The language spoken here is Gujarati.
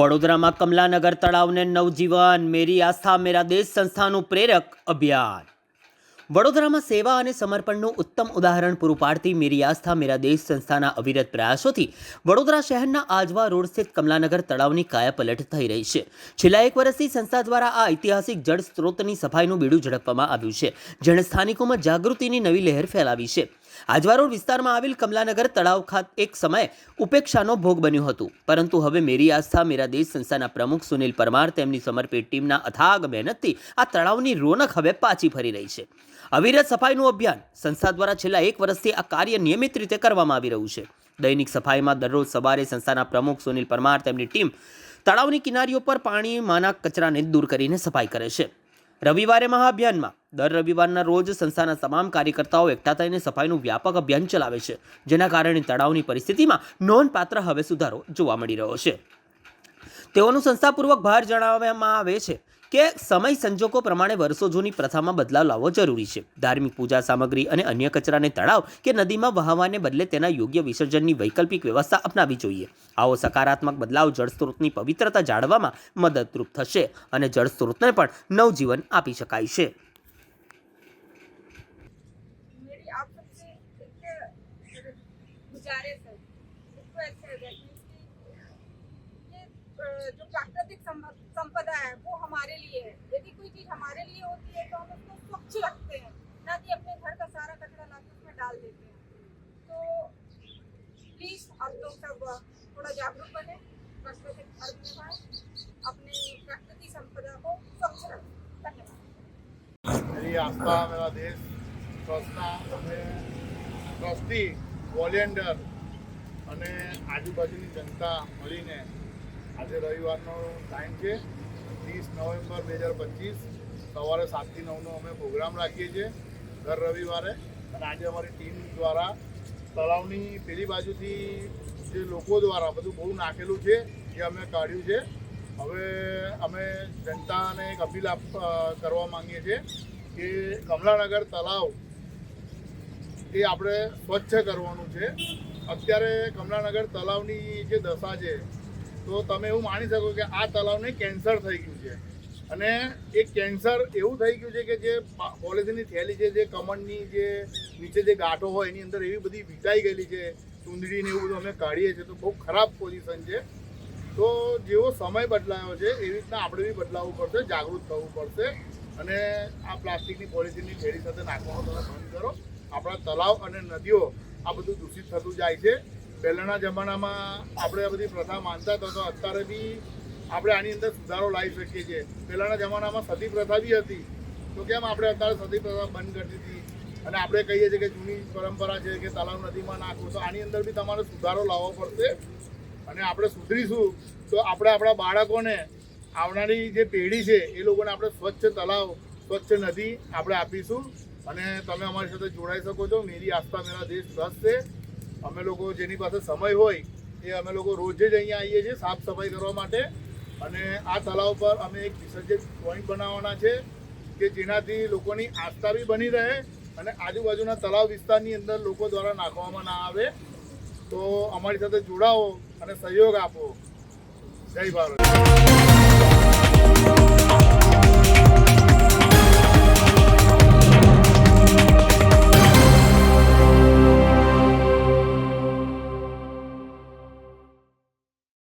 વડોદરામાં કમલાનગર તળાવને નવજીવન, મેરી આસ્થા મેરા દેશ સંસ્થાનું પ્રેરક અભિયાન. વડોદરામાં સેવા અને સમર્પણનું ઉત્તમ ઉદાહરણ પૂરું પાડતી મેરી આસ્થા મેરા દેશ સંસ્થાના અવિરત પ્રયાસોથી વડોદરા શહેરના આજવા રોડ સ્થિત કમલાનગર તળાવની કાયાપલટ થઈ રહી છે. છેલ્લા 1 વર્ષથી સંસ્થા દ્વારા આ ઐતિહાસિક જળ સ્ત્રોતની સફાઈનું બીડું ઝડપવામાં આવ્યું છે, જેણે સ્થાનિકોમાં જાગૃતિની નવી લહેર ફેલાવી છે. આજવા રોડ વિસ્તારમાં આવેલ કમલાનગર તળાવ ખાતે એક સમયે ઉપેક્ષાનો ભોગ બન્યું હતું, પરંતુ હવે મેરી આસ્થા મેરા દેશ સંસ્થાના પ્રમુખ સુનિલ પરમાર તેમની સમર્પિત ટીમના અથાગ મહેનતથી આ તળાવની રોનક હવે પાછી ફરી રહી છે. અવિરત સફાઈનું અભિયાન સંસ્થા દ્વારા છેલ્લા 1 વર્ષથી આ કાર્ય નિયમિત રીતે કરવામાં આવી રહ્યું છે. દૈનિક સફાઈમાં દરરોજ સવારે સંસ્થાના પ્રમુખ સુનિલ પરમાર તેમની ટીમ તળાવની કિનારીઓ પર પાણીમાંના કચરાને દૂર કરીને સફાઈ કરે છે. રવિવારે મહાઅભિયાનમાં દર રવિવારના રોજ સંસ્થાના તમામ કાર્યકર્તાઓ એકઠા થઈને સફાઈનું વ્યાપક અભિયાન ચલાવે છે, જેના કારણે તળાવની પરિસ્થિતિમાં નોંધપાત્ર હવે સુધારો જોવા મળી રહ્યો છે. તેઓનું સંસ્થાપૂર્વક બહાર જણાવવામાં આવે છે કે સમય સંજોગો પ્રમાણે વર્ષો જૂની પ્રથામાં બદલાવ લાવવો જરૂરી છે. ધાર્મિક પૂજા સામગ્રી અને અન્ય કચરાને તળાવ કે નદીમાં વહાવવાને બદલે તેના યોગ્ય વિસર્જનની વૈકલ્પિક વ્યવસ્થા અપનાવવી જોઈએ. આવો સકારાત્મક બદલાવ જળસ્ત્રોતની પવિત્રતા જાળવવામાં મદદરૂપ થશે અને જળસ્ત્રોતને પણ નવજીવન આપી શકાય છે. जो प्राकृतिक संपदा है वो हमारे लिए है. यदि कोई चीज हमारे लिए होती है तो हम उसको स्वच्छ रखते हैं, ना कि अपने घर का सारा कचरा लाकर उसमें डाल देते हैं. तो प्लीज आप लोग सब थोड़ा जागरूक बने, प्राकृतिक अर्थ निभाएं, अपने प्राकृतिक संपदा को स्वच्छ रखें. धन्यवाद. मेरी आस्था मेरा देश ट्रस्टના અને ટ્રસ્ટી વોલેન્ટિયર અને આજુબાજુની જનતા મળીને આજે રવિવારનો ટાઈમ છે 30 નવેમ્બર 2025 સવારે 7 થી 9નો અમે પ્રોગ્રામ રાખીએ છીએ દર રવિવારે. અને આજે અમારી ટીમ દ્વારા તળાવની પેલી બાજુથી જે લોકો દ્વારા બધું બહુ નાખેલું છે એ અમે કાઢ્યું છે. હવે અમે જનતાને એક અપીલ કરવા માંગીએ છીએ કે કમલાનગર તળાવ એ આપણે સ્વચ્છ કરવાનું છે. અત્યારે કમલાનગર તળાવની જે દશા છે તો તમે એવું માની શકો કે આ તળાવને કેન્સર થઈ ગયું છે. અને એ કેન્સર એવું થઈ ગયું છે કે જે પોલિથીનની થેલી છે, જે કમળની જે નીચે જે ગાંઠો હોય એની અંદર એવી બધી વીંટાઈ ગયેલી છે, ચૂંદડીને એવું બધું અમે કાઢીએ છીએ તો બહુ ખરાબ પોઝિશન છે. તો જેવો સમય બદલાયો છે એવી રીતના આપણે બી બદલાવવું પડશે, જાગૃત થવું પડશે. અને આ પ્લાસ્ટિકની પોલિથીનની થેલી સાથે નાખવાનું તમે બંધ કરો. આપણા તળાવ અને નદીઓ આ બધું દૂષિત થતું જાય છે. પહેલાંના જમાનામાં આપણે આ બધી પ્રથા માનતા હતા તો અત્યારે બી આપણે આની અંદર સુધારો લાવી શકીએ છીએ. પહેલાંના જમાનામાં સતી પ્રથા બી હતી તો કેમ આપણે અત્યારે સતી પ્રથા બંધ કરી દીધી? અને આપણે કહીએ છીએ કે જૂની પરંપરા છે કે તળાવ નદીમાં નાખવું, તો આની અંદર બી તમારે સુધારો લાવવો પડશે. અને આપણે સુધરીશું તો આપણે આપણા બાળકોને, આવનારી જે પેઢી છે એ લોકોને આપણે સ્વચ્છ તળાવ, સ્વચ્છ નદી આપણે આપીશું. અને તમે અમારી સાથે જોડાઈ શકો છો. મેરી આસ્થા મેરા દેશ ટ્રસ્ટ છે. અમે લોકો જેની પાસે સમય હોય એ અમે લોકો રોજે જ અહીંયા આવીએ છીએ સાફ સફાઈ કરવા માટે. અને આ તળાવ પર અમે એક વિસર્જિત પોઈન્ટ બનાવવાના છે કે જેનાથી લોકોની આસ્થા બી બની રહે અને આજુબાજુના તળાવ વિસ્તારની અંદર લોકો દ્વારા નાખવામાં ના આવે. તો અમારી સાથે જોડાઓ અને સહયોગ આપો. જય ભારત.